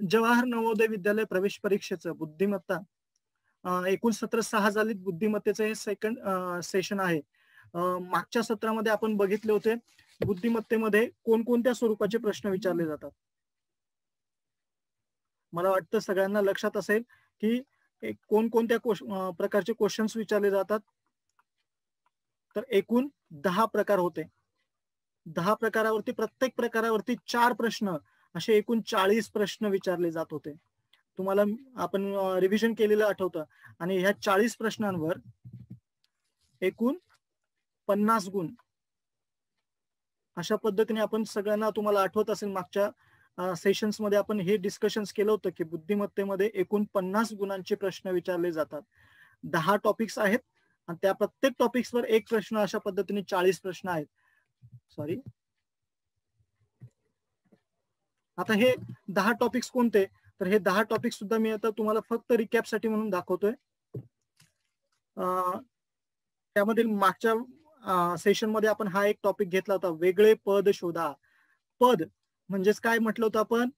जवाहर नवोदय विद्यालय प्रवेश परीक्षेचं बुद्धिमत्ता एकूण सत्र 6 झालीत. बुद्धिमत्तेचं हे सेकंड सेशन आहे. मागच्या सत्रामध्ये आपण बघितले होते बुद्धिमत्तेमध्ये कोणकोणत्या स्वरूपाचे प्रश्न विचारले जातात. मला वाटतं सगळ्यांना लक्षात असेल की कोणकोणत्या प्रकारचे क्वेश्चन्स विचारले जातात. तर एकूण 10 प्रकार होते. 10 प्रकारावरती प्रत्येक प्रकारावरती 4 प्रश्न असे एकूण 40 प्रश्न विचारले जात होते. तुम्हाला आपण रिव्हिजन केलेलं आठवतं. आणि ह्या 40 प्रश्नांवर एकूण 50 गुण अशा पद्धतीने आपण सगळ्यांना तुम्हाला आठवत असेल मागच्या सेशन्स मध्ये आपण हे डिस्कशन्स केलं होतं की बुद्धिमत्तेमध्ये एकूण 50 गुणांचे प्रश्न विचारले जातात. 10 टॉपिक्स आहेत आणि त्या प्रत्येक टॉपिक्सवर एक प्रश्न अशा पद्धतीने 40 प्रश्न आहेत. सॉरी, आता हे 10 टॉपिक्स कोणते, तर हे 10 टॉपिक्स सुद्धा मी आता तुम्हाला फक्त रिकॅप साठी म्हणून दाखवतोय. त्यामधील मागच्या सेशन मध्ये आपण हा एक टॉपिक घेतला होता, वेगळे पद शोधा. पद म्हणजेच काय म्हटलं होतं आपण,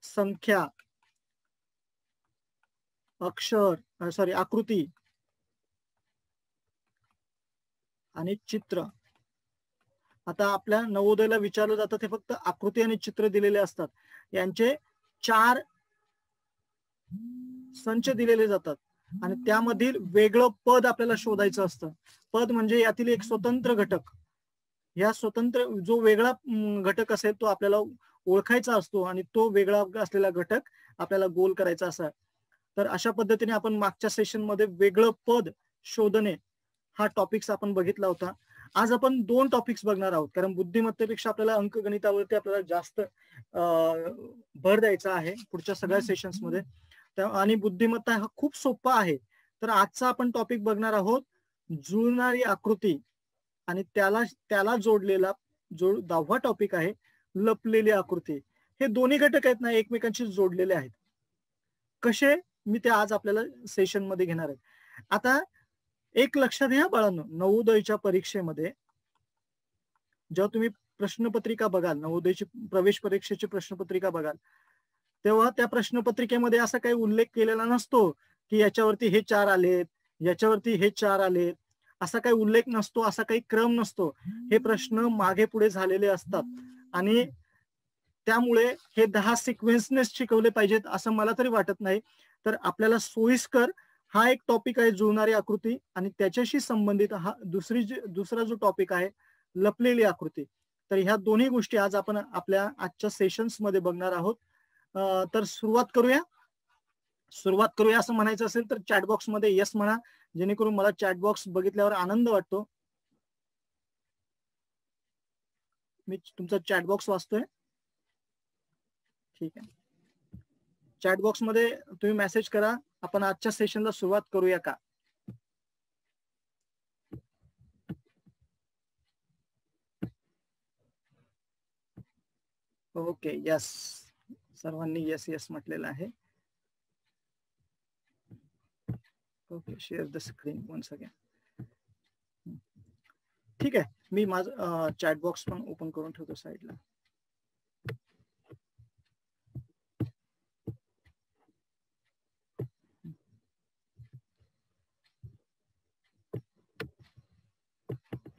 संख्या, अक्षर, सॉरी आकृती आणि चित्र. आता आपल्या नवोदयला विचारलं जातं ते फक्त आकृती आणि चित्र दिलेले असतात. यांचे 4 संच दिलेले जातात आणि त्यामधील वेगळं पद आपल्याला शोधायचं असतं. पद म्हणजे यातील एक स्वतंत्र घटक. या स्वतंत्र जो वेगळा घटक असेल तो आपल्याला ओळखायचा असतो आणि तो वेगळा असलेला घटक आपल्याला गोल करायचा असा. तर अशा पद्धतीने आपण मागच्या सेशन मध्ये वेगळं पद शोधणे हा टॉपिक्स आपण बघितला होता. आज आपण 2 टॉपिक्स बघणार आहोत, कारण बुद्धिमत्तेपेक्षा आपल्याला अंकगणितावरती आपल्याला जास्त भर द्यायचा आहे पुढच्या सगळ्या सेशन्स मध्ये. आणि बुद्धिमत्ता हा खूप सोपा आहे. तर आजचा आपण टॉपिक बघणार आहोत जुळणारी आकृती आणि त्याला जोडलेला जो 10वा टॉपिक आहे लपलेली आकृती. हे दोन्ही घटक आहेत ना एकमेकांशी जोडलेले आहेत. कसे, मी ते आज आपल्याला सेशन मध्ये घेणार आहे. आता एक लक्षात घ्या बाळांनो, नवोदयच्या परीक्षेमध्ये जेव्हा तुम्ही प्रश्नपत्रिका बघाल, नवोदयची प्रवेश परीक्षेची प्रश्नपत्रिका बघाल, तेव्हा त्या प्रश्नपत्रिकेमध्ये असा काही उल्लेख केलेला नसतो की याच्यावरती हे 4 आलेत, याच्यावरती हे 4 आलेत, असा काही उल्लेख नसतो, असा काही क्रम नसतो. हे प्रश्न मागे पुढे झालेले असतात आणि त्यामुळे हे 10 सिक्वेन्सनेच शिकवले पाहिजेत असं मला तरी वाटत नाही. तर आपल्याला सोयीस्कर हा एक टॉपिक आहे जुळणारी आकृती आणि त्याच्याशी संबंधित हा दुसरा जो टॉपिक आहे लपलेली आकृती. तर ह्या दोन्ही गोष्टी आज आपण आपल्या आजच्या सेशन्स मध्ये बघणार आहोत. तर सुरुवात करूया असं म्हणायचं असेल तर चॅट बॉक्स मध्ये यस म्हणा, जेणेकरून मला चॅट बॉक्स बघितल्यावर आनंद वाटतो. मी तुमचा चॅट बॉक्स वाचतोय. ठीक आहे, चॅट बॉक्स मध्ये तुम्ही मेसेज करा, आपण आजच्या सेशनला सुरुवात करूया का. ओके, यस, सर्वांनी यस यस म्हटलेलं आहे. Okay, share the screen once again. ठीक आहे, मी माझं चॅट बॉक्स पण ओपन करून ठेवतो साईडला.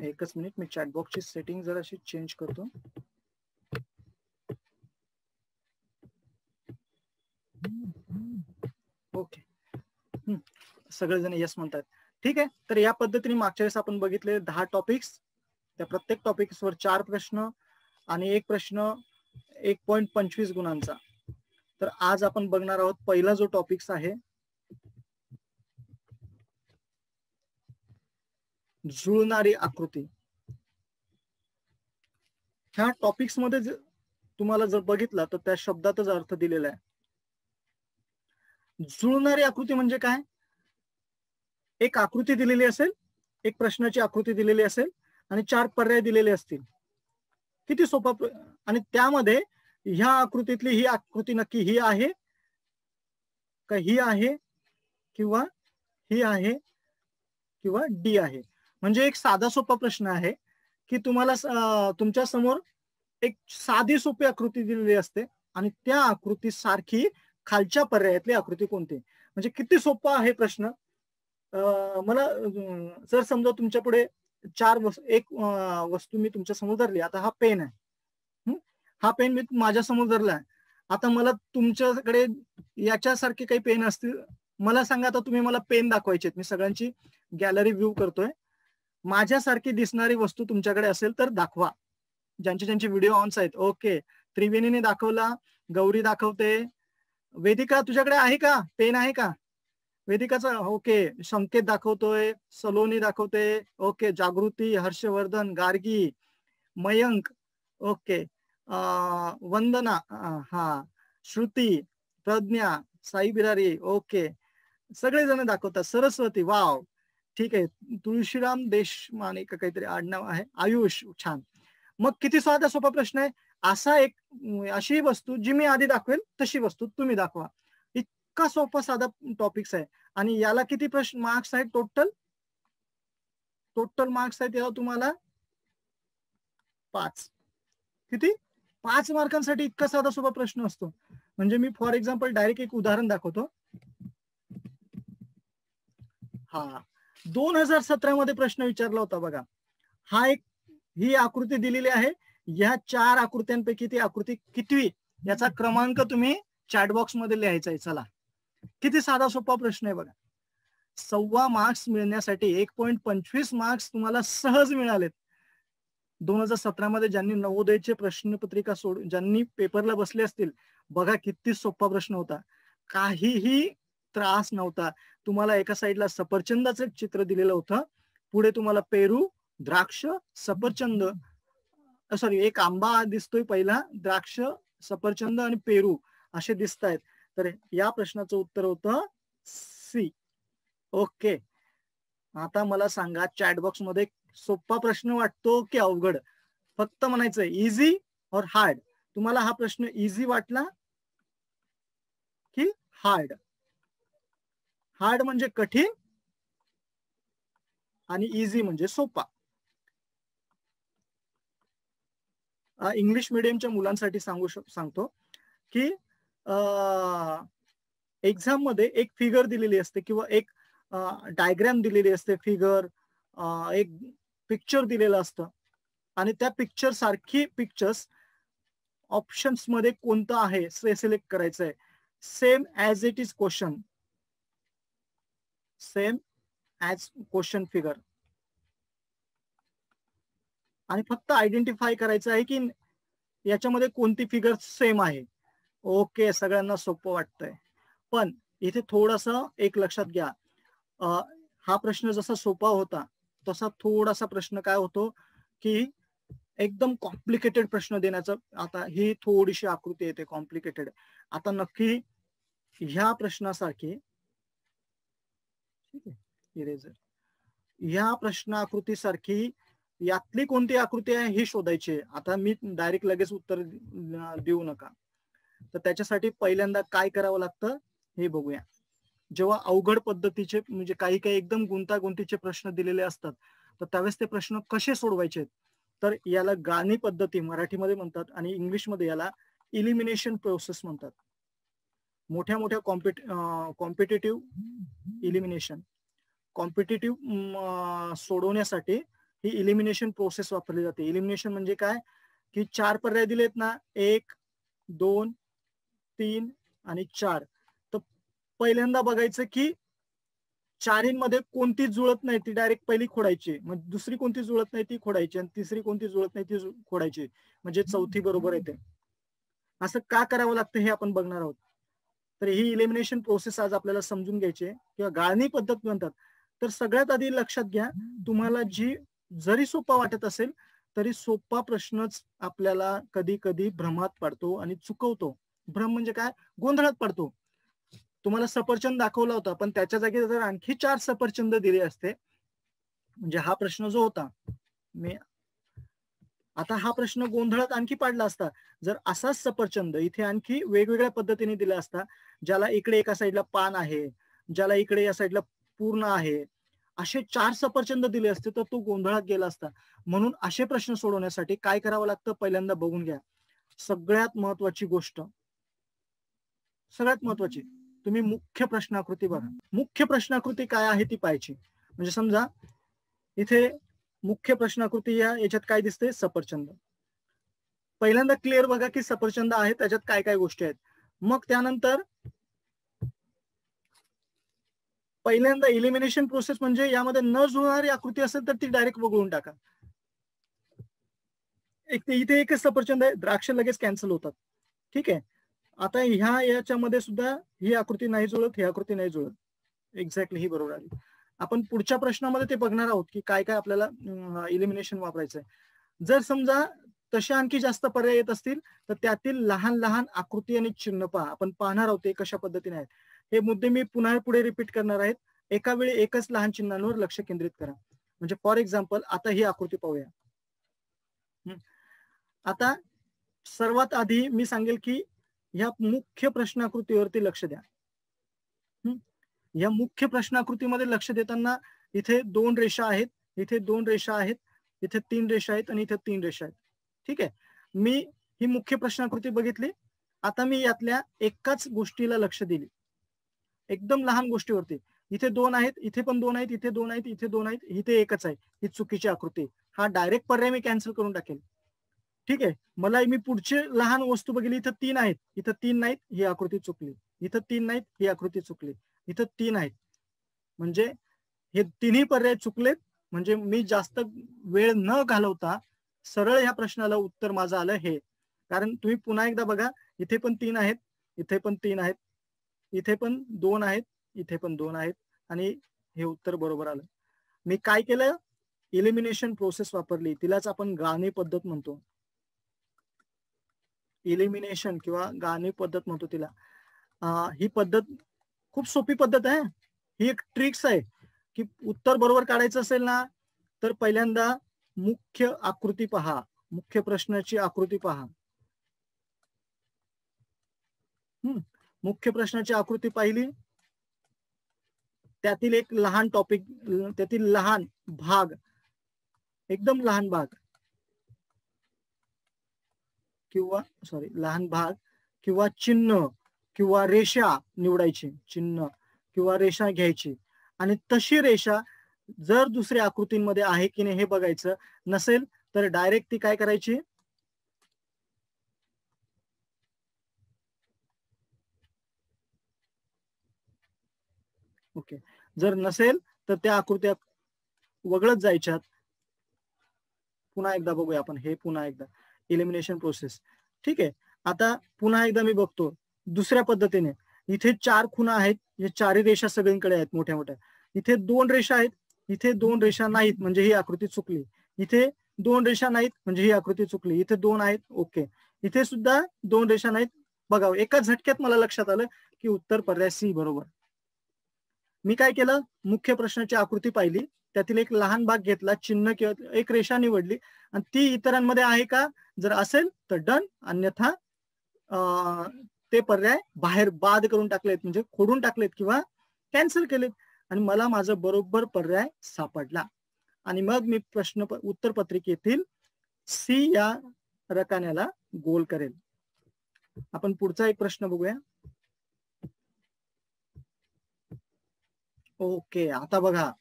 एकच मिनिट, मी चॅट बॉक्सची सेटिंग जराशी चेंज करतो. ओके, सगळेजण यस म्हणतात. ठीक आहे, तर या पद्धतीने मागच्या वेळेस आपण बघितले 10 टॉपिक्स. त्या प्रत्येक टॉपिक्सवर 4 प्रश्न आणि एक प्रश्न 1.25 गुणांचा. तर आज आपण बघणार आहोत पहिला जो टॉपिक्स आहे जुळणारी आकृती. ह्या टॉपिक्स मध्ये तुम्हाला जर बघितलं तर त्या शब्दातच अर्थ दिलेला आहे. जुळणारी आकृती म्हणजे काय, एक आकृती दिलेली असेल, एक प्रश्नाची आकृती दिलेली असेल आणि 4 पर्याय दिलेले असतील. किती सोपा. आणि त्यामध्ये ह्या आकृतीतली ही आकृती नक्की ही आहे का, ही आहे किंवा ही आहे किंवा डी आहे. म्हणजे एक साधा सोपा प्रश्न आहे की तुम्हाला तुमच्या समोर एक साधी सोपी आकृती दिलेली असते आणि त्या आकृती सारखी खालच्या पर्यायातली आकृती कोणती. म्हणजे किती सोपा आहे प्रश्न. मला जर समजा तुमच्या पुढे एक वस्तू मी तुमच्या समोर धरली. आता हा पेन आहे. हा पेन मी माझ्या समोर धरला आहे. आता मला तुमच्याकडे याच्यासारखे काही पेन असतील, मला सांगा. आता तुम्ही मला पेन दाखवायचे, मी सगळ्यांची गॅलरी व्ह्यू करतोय. माझ्यासारखी दिसणारी वस्तू तुमच्याकडे असेल तर दाखवा. ज्यांचे व्हिडिओ ऑन्स आहेत. ओके, त्रिवेणीने दाखवला, गौरी दाखवते. वेदिका तुझ्याकडे आहे का, पेन आहे का वेदिकाचा? ओके, संकेत दाखवतोय, सलोनी दाखवते. ओके, जागृती, हर्षवर्धन, गार्गी, मयंक. ओके, वंदना, हा, श्रुती, प्रज्ञा, साई बिरारी. ओके, सगळेजण दाखवतात. सरस्वती, वाव, ठीक आहे. तुळशीराम देशमाने का काहीतरी आडनाव आहे. आयुष, छान. मग किती साधा सोपा प्रश्न आहे. अशी वस्तू जी मी आधी दाखवेल तशी वस्तू तुम्ही दाखवा. इतका सोपा साधा टॉपिक्स आहे. आणि याला किती प्रश्न मार्क्स आहेत टोटल मार्क्स आहेत याला तुम्हाला 5. किती? 5 मार्कांसाठी इतका साधा सोपा प्रश्न असतो. म्हणजे मी फॉर एक्झाम्पल डायरेक्ट एक उदाहरण दाखवतो. हा 2017 मध्ये प्रश्न विचारला होता बघा. ही आकृती दिलेली आहे. या 4 आकृत्यांपैकी ती आकृती कितवी याचा क्रमांक तुम्ही चॅट बॉक्स मध्ये लिहायचा आहे. चला, किती साधा सोपा प्रश्न आहे बघा. 1.25 मार्क्स मिळण्यासाठी 1.25 मार्क्स तुम्हाला सहज मिळालेत. 2017 मध्ये ज्यांनी नवोदयचे प्रश्नपत्रिका ज्यांनी पेपरला बसले असतील, बघा किती सोपा प्रश्न होता. काहीही त्रास नव्हता. तुम्हाला एका साईडला सफरचंदाचं चित्र दिलेलं होतं, पुढे तुम्हाला पेरू, द्राक्ष, सफरचंद, सॉरी, एक आंबा दिसतोय पहिला, द्राक्ष, सफरचंद आणि पेरू असे दिसत आहेत. तर या प्रश्नाचं उत्तर होतं सी. ओके, आता मला सांगा, चॅट बॉक्स मध्ये सोपा प्रश्न वाटतो की अवघड? फक्त म्हणायचं इझी और हार्ड. तुम्हाला हा प्रश्न इझी वाटला की हार्ड? हार्ड म्हणजे कठीण आणि इझी म्हणजे सोपा. इंग्लिश मिडियमच्या मुलांसाठी सांगतो की एक्झाम मध्ये एक फिगर दिलेली असते किंवा एक डायग्राम दिलेली असते, फिगर, एक पिक्चर दिलेलं असतं आणि त्या पिक्चर सारखी पिक्चर्स ऑप्शन्स मध्ये कोणतं आहे ते सिलेक्ट करायचं आहे. Same as it is question, same as question figure, आणि फक्त आयडेंटिफाय करायचं आहे की याच्यामध्ये कोणती फिगर सेम आहे. ओके, सगळ्यांना सोपं वाटतंय. पण इथे थोडंसं एक लक्षात घ्या. हा प्रश्न जसा सोपा होता तसा थोडासा प्रश्न काय होतो की एकदम कॉम्प्लिकेटेड प्रश्न देण्याचं. आता ही थोडीशी आकृती येते कॉम्प्लिकेटेड. आता नक्की ह्या प्रश्नासारखी, ठीक आहे, इरेजर, ह्या प्रश्न आकृतीसारखी यातली कोणती आकृती आहे ही शोधायची. आता मी डायरेक्ट लगेच उत्तर देऊ नका. तर त्याच्यासाठी पहिल्यांदा काय करावं लागतं हे बघूया. जेव्हा अवघड पद्धतीचे म्हणजे काही एकदम गुंतागुंतीचे प्रश्न दिलेले असतात तर त्यावेळेस ते प्रश्न कसे सोडवायचे, तर याला गाणी पद्धती मराठीमध्ये म्हणतात आणि इंग्लिशमध्ये याला इलिमिनेशन प्रोसेस म्हणतात. मोठ्या कॉम्पिटेटिव्ह इलिमिनेशन, कॉम्पिटेटिव्ह सोडवण्यासाठी ही इलिमिनेशन प्रोसेस वापरली जाते. इलिमिनेशन म्हणजे काय की 4 पर्याय दिलेत ना, 1, 2, 3 आणि 4. तर पहिल्यांदा बघायचं की 4 मध्ये कोणती जुळत नाही ती डायरेक्ट पहिली खोडायची, मग दुसरी कोणती जुळत नाही ती खोडायची आणि तिसरी कोणती जुळत नाही ती खोडायची, म्हणजे चौथी बरोबर येते. असं का करावं लागतं हे आपण बघणार आहोत. तर ही इलिमिनेशन प्रोसेस आज आपल्याला समजून घ्यायची आहे किंवा गाळणी पद्धत म्हणतात. तर सगळ्यात आधी लक्षात घ्या, तुम्हाला जरी सोपा वाटत असेल तरी सोपा प्रश्नच आपल्याला कधी कधी भ्रमात पडतो आणि चुकवतो. भ्रम म्हणजे काय, गोंधळात पडतो. तुम्हाला सफरचंद दाखवला होता पण त्याच्या जागी जर आणखी 4 सफरचंद दिले असते, म्हणजे हा प्रश्न जो होता आता हा प्रश्न गोंधळात आणखी पाडला असता. जर असाच सफरचंद इथे आणखी वेगवेगळ्या पद्धतीने दिला असता, ज्याला इकडे एका साईडला पान आहे, ज्याला इकडे या साईडला पूर्ण आहे, असे 4 सफरचंद दिले असते तर तो गोंधळात गेला असता. म्हणून असे प्रश्न सोडवण्यासाठी काय करावं लागतं पहिल्यांदा बघून घ्या. सगळ्यात महत्वाची गोष्ट, सगळ्यात महत्वाची, तुम्ही मुख्य प्रश्नाकृती बघा. मुख्य प्रश्नाकृती काय आहे ती पाहायची. म्हणजे समजा इथे मुख्य प्रश्नाकृती याच्यात काय दिसते, सफरचंद. पहिल्यांदा क्लिअर बघा की सफरचंद आहे, त्याच्यात काय काय गोष्टी आहेत. मग त्यानंतर पहिल्यांदा इलिमिनेशन प्रोसेस म्हणजे यामध्ये न जुळणारी आकृती असेल तर ती डायरेक्ट वगळून टाका. इथे एकच सफरचंद आहे, द्राक्ष लगेच कॅन्सल होतात. ठीक आहे. आता याच्यामध्ये सुद्धा ही आकृती नाही जुळत, ही आकृती नाही जुळत. एक्झॅक्टली ही बरोबर आली. आपण पुढच्या प्रश्नामध्ये ते बघणार आहोत की काय काय आपल्याला इलिमिनेशन वापरायचंय. जर समजा तसे आणखी जास्त पर्याय येत असतील तर त्यातील लहान लहान आकृती आणि चिन्ह पहा. आपण पाहणार आहोत ते कशा पद्धतीने आहेत. हे मुद्दे मी पुन्हा पुढे रिपीट करणार आहेत. एका वेळी एकच लहान चिन्हांवर लक्ष केंद्रित करा. म्हणजे फॉर एक्झाम्पल आता ही आकृती पाहूया. आता सर्वात आधी मी सांगेल की या मुख्य प्रश्नाकृतीवरती लक्ष द्या. या मुख्य प्रश्नाकृतीमध्ये लक्ष देताना इथे 2 रेषा आहेत, इथे 2 रेषा आहेत, इथे 3 रेषा आहेत आणि इथे 3 रेषा आहेत. ठीक आहे. मी ही मुख्य प्रश्नाकृती बघितली. आता मी यातल्या एकाच गोष्टीला लक्ष दिली, एकदम लहान गोष्टीवरती. इथे 2 आहेत, इथे पण 2 आहेत, इथे 2 आहेत, इथे 2 आहेत, इथे एकच आहे. ही चुकीची आकृती. हा डायरेक्ट पर्याय मी कॅन्सल करून टाकेल. ठीक आहे. मला मी पुढचे लहान वस्तू बघितली, इथं 3 आहेत, इथं 3 नाहीत, ही आकृती चुकली. इथं 3 नाहीत, ही आकृती चुकली. इथं 3 आहेत, म्हणजे हे तिन्ही पर्याय चुकलेत. म्हणजे मी जास्त वेळ न घालवता सरळ ह्या प्रश्नाला उत्तर माझं आलं हे. कारण तुम्ही पुन्हा एकदा बघा, इथे पण 3 आहेत, इथे पण 3 आहेत, इथे पण 2 आहेत, इथे पण 2 आहेत आणि हे उत्तर बरोबर आलं. मी काय केलं, इलिमिनेशन प्रोसेस वापरली. तिलाच आपण गाणी पद्धत म्हणतो. इलिमिनेशन किंवा गाणी पद्धत म्हणतो तिला. ही पद्धत खूप सोपी पद्धत आहे. ही एक ट्रिक्स आहे की उत्तर बरोबर काढायचं असेल ना तर पहिल्यांदा मुख्य आकृती पहा, मुख्य प्रश्नाची आकृती पहा. मुख्य प्रश्नाची आकृती पाहिली, त्यातील एक लहान टॉपिक, त्यातील लहान भाग, एकदम लहान भाग किंवा लहान भाग किंवा चिन्ह किंवा रेषा निवडायची. चिन्ह किंवा रेषा घ्यायची आणि तशी रेषा जर दुसऱ्या आकृतींमध्ये आहे की नाही हे बघायचं. नसेल तर डायरेक्ट ती काय करायची, ओके. जर नसेल तर त्या आकृत्या वगळत जायच्यात. पुन्हा एकदा बघूया आपण हे, पुन्हा एकदा इलिमिनेशन प्रोसेस. ठीक आहे. आता पुन्हा एकदा मी बघतो दुसऱ्या पद्धतीने. इथे 4 खुणा आहेत, हे 4 रेषा सगळीकडे आहेत मोठ्या मोठ्या. इथे 2 रेषा आहेत, इथे 2 रेषा नाहीत, म्हणजे ही आकृती चुकली. इथे 2 रेषा नाहीत, म्हणजे ही आकृती चुकली. इथे 2 आहेत, ओके. इथे सुद्धा 2 रेषा नाहीत. बघा, एका झटक्यात मला लक्षात आलं की उत्तर पर्याय सी बरोबर. मी काय केलं, मुख्य प्रश्नाची आकृती पाहिली, त्यातील एक लहान भाग घेतला, चिन्ह किंवा एक रेषा निवडली आणि ती इतरांमध्ये आहे का, जर असेल तर डन, अन्यथा ते पर्याय बाहेर बाद करून टाकलेत, म्हणजे खोडून टाकलेत किंवा कॅन्सल केलेत आणि मला माझं बरोबर पर्याय सापडला. आणि मग मी उत्तर पत्रिकेतील सी या रकान्याला गोल करेल. आपण पुढचा एक प्रश्न बघूया. ओके. आता बघा,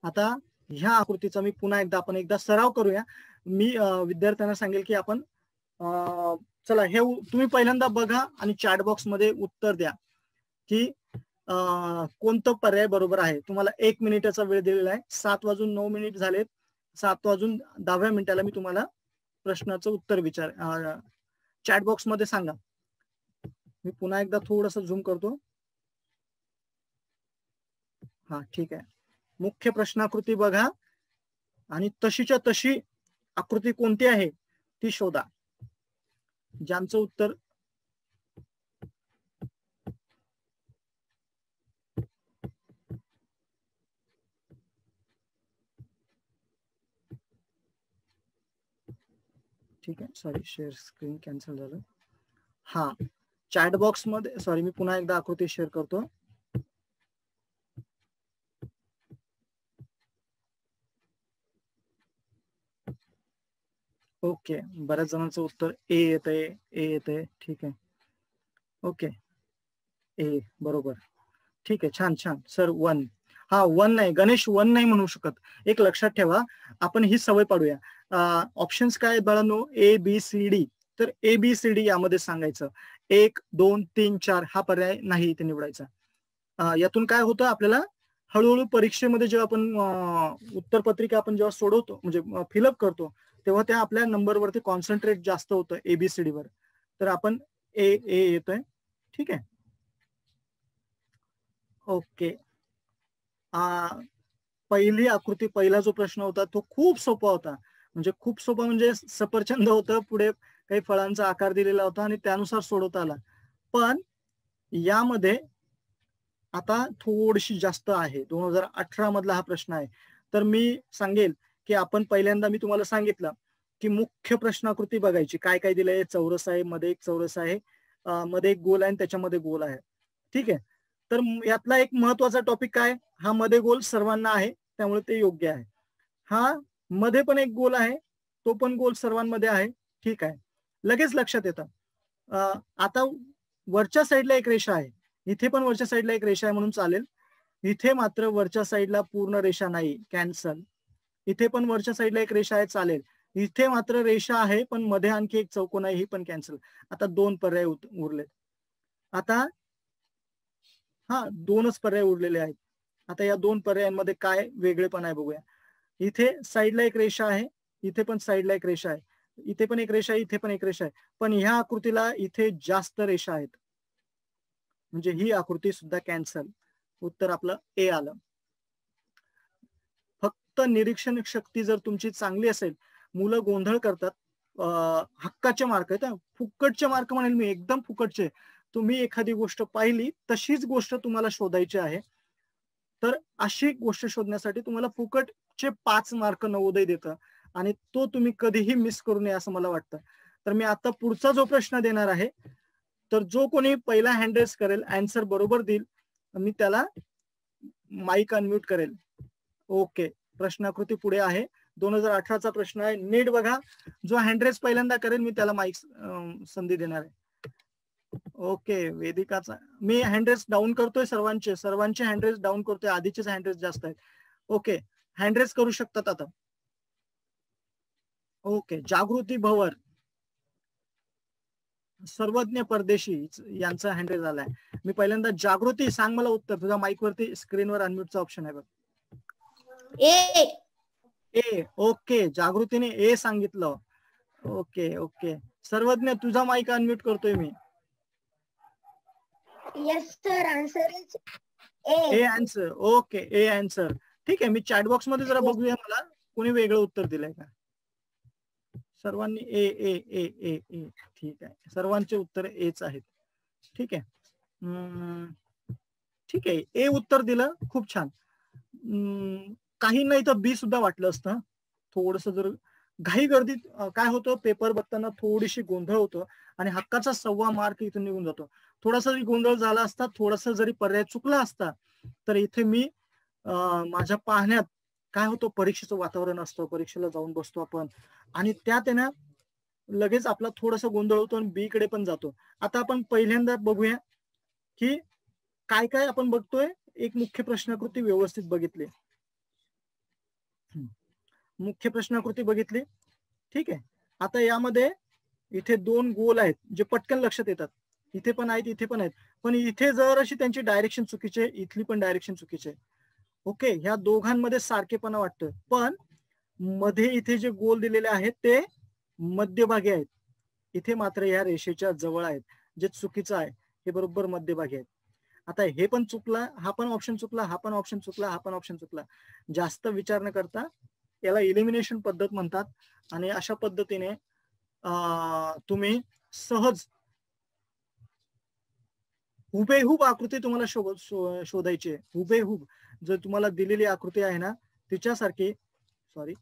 आता ह्या आकृतीचा मी पुन्हा एकदा आपण एकदा सराव करूया. मी विद्यार्थ्यांना सांगेल की आपण चला हे तुम्ही पहिल्यांदा बघा आणि चॅट बॉक्स मध्ये उत्तर द्या की कोणतं पर्याय बरोबर आहे. तुम्हाला 1 मिनिटाचा वेळ दिलेला आहे. 7:09 झालेत. 7:10 मी तुम्हाला प्रश्नाचं उत्तर चॅट बॉक्स मध्ये सांगा. मी पुन्हा एकदा थोडस झूम करतो. हा, ठीक आहे. मुख्य प्रश्नाकृती बघा आणि तशीच्या तशी आकृती कोणती आहे ती शोधा. ज्यांचं उत्तर ठीक आहे. सॉरी, शेअर स्क्रीन कॅन्सल झालं. हा, चॅट बॉक्स मध्ये सॉरी, मी पुन्हा एकदा आकृती शेअर करतो. ओके, बऱ्याच जणांचं उत्तर ए येत आहे. ठीक आहे. ओके, ए बरोबर. ठीक आहे, छान छान सर. 1. हा 1 नाही, गणेश 1 नाही म्हणू शकत. एक लक्षात ठेवा, आपण ही सवय पाडूया. ऑप्शन्स काय बाळांनो? A B C D. तर ए बी सी डी यामध्ये सांगायचं. 1 2 3 4 हा पर्याय नाही इथे निवडायचा. यातून काय होतं आपल्याला, हळूहळू परीक्षेमध्ये जेव्हा आपण उत्तरपत्रिका आपण जेव्हा सोडवतो म्हणजे फिलअप करतो, तेव्हा त्या आपल्या नंबरवरती कॉन्सन्ट्रेट जास्त होतं एबीसीडी वर. तर आपण ए ए येतोय. ठीक आहे. ओके. पहिली आकृती, पहिला जो प्रश्न होता तो खूप सोपा होता. म्हणजे खूप सोपा म्हणजे सफरचंद होतं, पुढे काही फळांचा आकार दिलेला होता आणि त्यानुसार सोडवता आला. पण यामध्ये आता थोडीशी जास्त आहे. 2018 मधला हा प्रश्न आहे. तर मी सांगेल की आपण पहिल्यांदा मी तुम्हाला सांगितलं की मुख्य प्रश्नाकृती बघायची. काय काय दिलंय? चौरस आहे, मध्ये एक चौरस आहे, मध्ये एक गोल आहे आणि त्याच्यामध्ये गोल आहे. ठीक आहे. तर यातला एक महत्वाचा टॉपिक काय? हा मध्ये गोल सर्वांना आहे, त्यामुळे ते योग्य आहे. हा मध्ये पण एक गोल आहे, तो पण गोल सर्वांमध्ये आहे. ठीक आहे. लगेच लक्षात येतं. आता वरच्या साईडला एक रेषा आहे, इथे पण वरच्या साईडला एक रेषा आहे म्हणून चालेल. इथे मात्र वरच्या साईडला पूर्ण रेषा नाही, कॅन्सल. इथे पण वरच्या साईडला एक रेषा आहे, चालेल. इथे मात्र रेषा आहे पण मध्ये आणखी एक चौकोन आहे, ही पण कॅन्सल. आता 2 पर्याय उरलेत. आता हा 2च पर्याय उरलेले आहेत. आता या 2 पर्यायांमध्ये काय वेगळेपण आहे बघूया. इथे साईडला एक रेषा आहे, इथे पण साईडला एक रेषा आहे, इथे पण एक रेषा आहे, इथे पण एक रेषा आहे. पण ह्या आकृतीला इथे जास्त रेषा आहेत, म्हणजे ही आकृती सुद्धा कॅन्सल. उत्तर आपलं ए आलं. फक्त निरीक्षण शक्ती जर तुमची चांगली असेल, मुलं गोंधळ करतात. हक्काचे मार्क आहेत, फुकटचे मार्क म्हणेल मी, एकदम फुकटचे. तुम्ही एखादी गोष्ट पाहिली तशीच गोष्ट तुम्हाला शोधायची आहे, तर अशी गोष्ट शोधण्यासाठी तुम्हाला फुकटचे 5 मार्क नवोदय देतं आणि तो तुम्ही कधीही मिस करू नये असं मला वाटतं. तर मी आता पुढचा जो प्रश्न देणार आहे, तर जो कोणी पहिला हँड रेस करेल, आन्सर बरोबर देईल, मी त्याला माईक अनम्यूट करेल. ओके, प्रश्नाकृती पुढे आहे. 2018चा प्रश्न आहे, नीट बघा. जो हँडरेस पहिल्यांदा करेल मी त्याला माईक संधी देणार आहे. ओके, वेदिकाचा मी हँडरेस डाऊन करतोय, सर्वांचे हँडरेस डाऊन करतोय, आधीचेच हँडरेस जास्त आहेत. ओके, हँडरेस करू शकतात आता. ओके, जागृती भवर, सर्वज्ञ परदेशी यांचा हँडरेस झालाय. मी पहिल्यांदा जागृती, सांग मला उत्तर. तुझ्या माईक वरती स्क्रीनवर अनम्यूटचा ऑप्शन आहे बघ. ए. ओके, जागृतीने ए सांगितलं. ओके ओके, सर्वज्ञ तुझा माईक अनम्यूट करतोय मी. Yes sir, answer is A answer. Okay, A answer. ठीक आहे, मी चॅट बॉक्स मध्ये जरा बघूया मला कोणी वेगळं उत्तर दिलंय का. सर्वांनी ए ए ए ए ए ठीक आहे, सर्वांचे उत्तर एच आहेत. ठीक आहे. ठीक आहे, ए उत्तर दिलं, खूप छान. काही नाही तर बी सुद्धा वाटलं असतं. थोडस जर घाई गर्दीत काय होतं, पेपर बघताना थोडीशी गोंधळ होतो आणि हक्काचा 1.25 मार्क इथून निघून जातो. थोडासा जरी गोंधळ झाला असता, थोडासा जरी पर्याय चुकला असता, तर इथे मी माझ्या पाहण्यात काय होतं, परीक्षेचं वातावरण असतं, परीक्षेला जाऊन बसतो आपण आणि त्यात आहे ना लगेच आपला थोडासा गोंधळ होतो आणि बी कडे पण जातो. आता आपण पहिल्यांदा बघूया की काय काय आपण बघतोय. एक मुख्य प्रश्नाकृती व्यवस्थित बघितली, मुख्य प्रश्नाकृती बघितली. ठीक आहे. आता यामध्ये इथे 2 गोल आहेत जे पटकन लक्षात येतात. इथे पण आहेत, इथे पण आहेत, पण इथे जर अशी त्यांची डायरेक्शन चुकीची आहे, इथली पण डायरेक्शन चुकीची आहे. ओके, ह्या दोघांमध्ये सारखेपणा वाटतं, पण मध्ये इथे जे गोल दिलेले आहेत ते मध्यभागी आहेत, इथे मात्र या रेषेच्या जवळ आहेत, जे चुकीचं आहे. हे बरोबर मध्यभागी आहेत. आता हे पण चुकला, हा पण ऑप्शन चुकला, हा पण ऑप्शन चुकला, हा पण ऑप्शन चुकला. जास्त विचार न करता याला इलिमिनेशन पद्धत म्हणतात आणि अशा पद्धतीने तुम्ही सहज हुबेहूब आकृती तुम्हाला शोधायची आहे. हुबेहूब जर तुम्हाला दिलेली आकृती आहे ना तिच्यासारखी, सॉरी,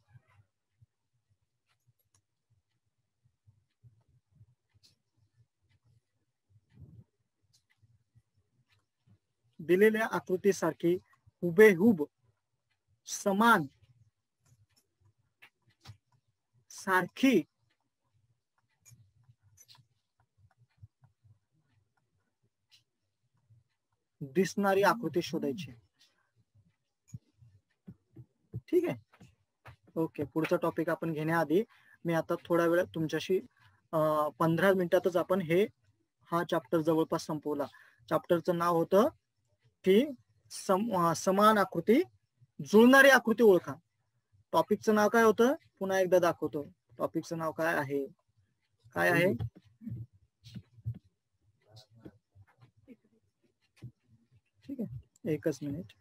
दिलेल्या आकृतीसारखी हुबेहूब समान सारखी दिसणारी आकृती शोधायची. ठीक आहे. ओके, पुढचा टॉपिक आपण घेण्याआधी मी आता थोडा वेळ तुमच्याशी 15 मिनिटातच आपण हा चॅप्टर जवळपास संपवला. चॅप्टरचं नाव होतं की समान आकृती जुळणारी आकृती ओळखा. टॉपिकचं नाव काय होतं पुन्हा एकदा दाखवतो. टॉपिकचं नाव काय आहे? ठीक आहे, एकच मिनिट.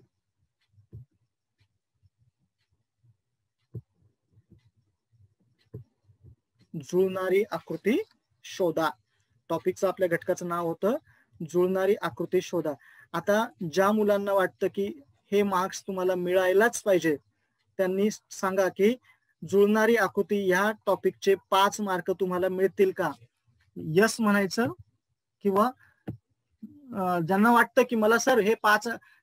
जुळणारी आकृती शोधा. टॉपिकचं आपल्या घटकाचं नाव होतं जुळणारी आकृती शोधा. आता ज्या मुलांना वाटतं की हे मार्क्स तुम्हाला मिळायलाच पाहिजे त्यांनी सांगा की जुळणारी आकृती ह्या टॉपिकचे 5 मार्क तुम्हाला मिळतील का? यस म्हणायचं. किंवा ज्यांना वाटतं की मला सर हे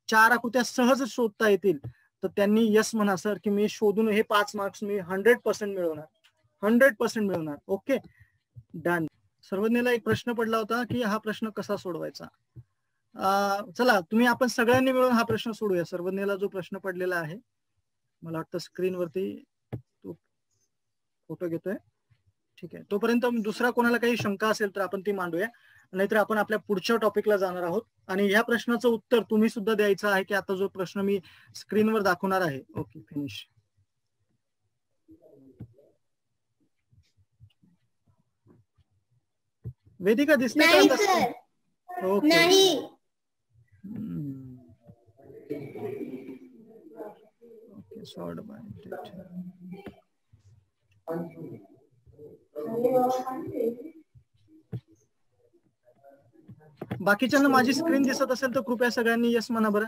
4 आकृत्या सहज शोधता येतील तर त्यांनी यस म्हणा सर की मी शोधून हे 5 मार्क्स मी 100% मिळवणार. 100% मिळवणार. Okay, done. सर्वज्ञला एक प्रश्न पडला होता की हा प्रश्न कसा सोडवायचा. चला आपण सगळ्यांनी मिळून हा प्रश्न सोडूया. सर्वज्ञला जो प्रश्न पडलेला आहे मला वाटतं स्क्रीनवरती तो फोटो घेतोय. ठीक आहे, तोपर्यंत दुसरा कोणाला काही शंका असेल तर आपण ती मांडूया, नाहीतर आपण आपल्या पुढच्या टॉपिकला जाणार आहोत. आणि ह्या प्रश्नाचं उत्तर तुम्ही सुद्धा द्यायचं आहे की आता जो प्रश्न मी स्क्रीनवर दाखवणार आहे. Okay, finish. वेदिका दिसते का? Okay, okay, sort by date. बाकीच्यांना माझी स्क्रीन दिसत असेल तर कृपया सगळ्यांनी यस म्हणा बरं.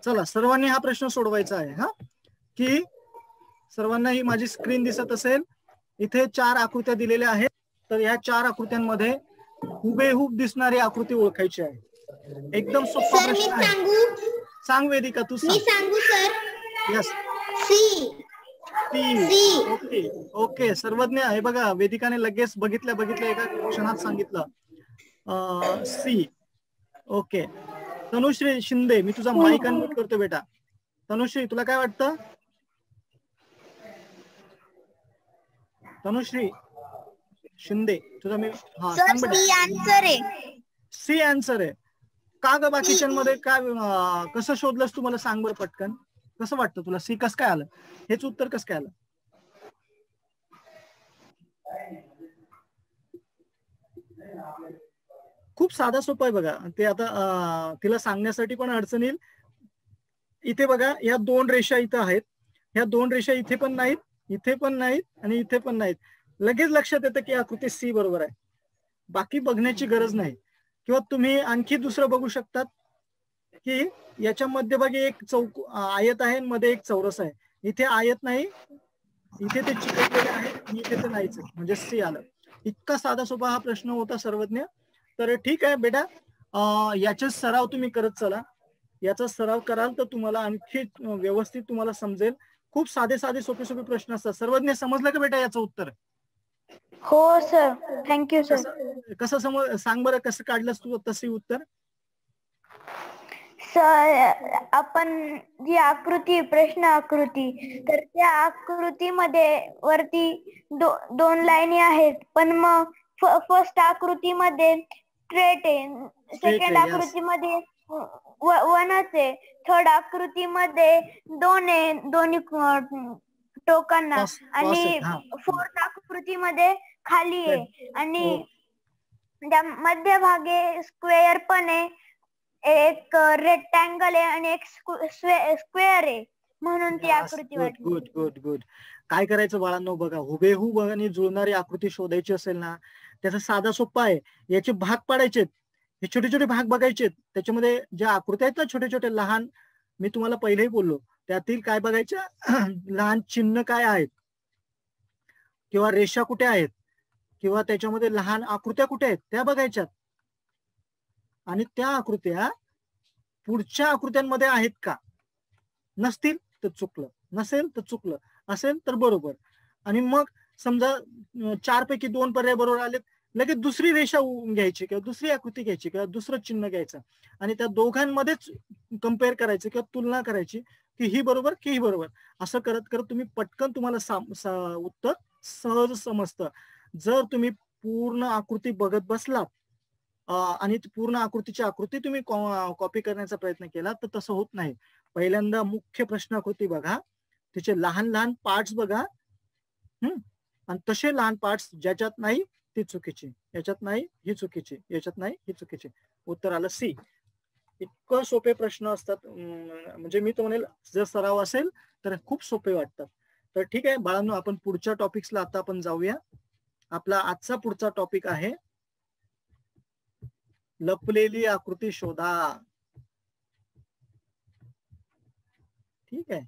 चला, सर्वांनी हा प्रश्न सोडवायचा आहे. हा की सर्वांना ही माझी स्क्रीन दिसत असेल. इथे 4 आकृत्या दिलेल्या आहेत. तर या 4 आकृत्यांमध्ये हुबेहूब दिसणारी आकृती ओळखायची आहे. एकदम सोपा प्रश्न आहे. सांग वेदिका, तू सांग. मी सांगू sir? Yes. C. Okay, okay. सर्वज्ञ हे बघा, वेदिकाने लगेच बघितल्या एका क्षणात सांगितलं सी. ओके, तनुश्री शिंदे, मी तुझा माईक अनम्यूट करतो बेटा. तनुश्री, तुला काय वाटतं? तनुश्री शिंदे, तुझा मी सांग बेटा. सी आन्सर आहे का ग? बाकीच्यांमध्ये काय कसं शोधलंस तू मला सांग बरं पटकन. कसं वाटतं तुला सी कसं काय आलं? हेच उत्तर कसं काय आलं? खूप साधा सोपा आहे बघा ते. आता तिला सांगण्यासाठी पण अडचण येईल. इथे बघा, या 2 रेषा इथं आहेत. ह्या 2 रेषा इथे पण नाहीत, इथे पण नाहीत आणि इथे पण नाहीत. लगेच लक्षात येतं की आकृती सी बरोबर आहे. बाकी बघण्याची गरज नाही. किंवा तुम्ही आणखी दुसरं बघू शकतात की याच्या मध्यभागी एक आयत आहे, मध्ये एक चौरस आहे. इथे आयत नाही, इथे ते चिकटलेले आहे, इथे ते नाहीच, म्हणजे सी आलं. इतका साधा सोपा हा प्रश्न होता सर्वज्ञ. तर ठीक आहे बेटा, याचा सराव तुम्ही करत चला. याचा सराव कराल तर तुम्हाला आणखी व्यवस्थित तुम्हाला समजेल. खूप साधे सोपे प्रश्न असतात. सर्वज्ञ, समजलं का बेटा याचं उत्तर? हो सर, थँक्यू सर. कसं सांग बरं, कसं काढलंस तू तसे उत्तर? सर, आपण जी आकृती, प्रश्न आकृती, तर त्या आकृतीमध्ये वरती 2 लाईनी आहेत. पण मग फर्स्ट आकृतीमध्ये स्ट्रेट आहे, सेकंड आकृतीमध्ये 1 आहे, थर्ड आकृतीमध्ये 2 आहे दोन्ही टोकांना, आणि फोर्थ आकृतीमध्ये खाली आहे, आणि त्या मध्यभागी स्क्वेअर पण आहे, एक रेक्टँगल आहे आणि एक स्क्वेअर आहे, म्हणून ती आकृती वाटली. गुड. काय करायचं बाळांनो, बघा, हुबेहूब आणि जुळणारी आकृती शोधायची असेल ना, त्याचा साधा सोपा आहे. याचे भाग पाडायचे, हे छोटे भाग बघायचे. त्याच्यामध्ये ज्या आकृत्या आहेत ना छोटे लहान, मी तुम्हाला पहिलेही बोललो, त्यातील काय बघायच्या, लहान चिन्ह काय आहेत, किंवा रेषा कुठे आहेत, किंवा त्याच्यामध्ये लहान आकृत्या कुठे आहेत त्या बघायच्यात. आणि त्या आकृत्या पुढच्या आकृत्यांमध्ये आहेत का? नसतील तर चुकलं, नसेल तर चुकलं, असेल तर बरोबर. आणि मग समजा 4 पैकी 2 पर्याय बरोबर आले, लगेच दुसरी रेषा घ्यायची किंवा दुसरी आकृती घ्यायची किंवा दुसरं चिन्ह घ्यायचं आणि त्या दोघांमध्येच कम्पेअर करायचं किंवा तुलना करायची की ही बरोबर की ही बरोबर. असं करत करत तुम्ही पटकन तुम्हाला उत्तर सहज समजतं. जर तुम्ही पूर्ण आकृती बघत बसलात आणि पूर्ण आकृतीची आकृती तुम्ही कॉपी करण्याचा प्रयत्न केला तर तसं होत नाही. पहिल्यांदा मुख्य प्रश्नाकृती बघा, तिचे लहान लहान पार्ट्स बघा, आणि तसे लहान पार्ट्स ज्याच्यात नाही ती चुकीची, याच्यात नाही ही चुकीची, याच्यात नाही ही चुकीची. उत्तर आलं सी. इतकं सोपे प्रश्न असतात, म्हणजे मी तो म्हणेल जर सराव असेल तर खूप सोपे वाटतात. तर ठीक आहे बाळांनो, आपण पुढच्या टॉपिक्सला आता आपण जाऊया. आपला आजचा पुढचा टॉपिक आहे लपलेली आकृती शोधा. ठीक आहे,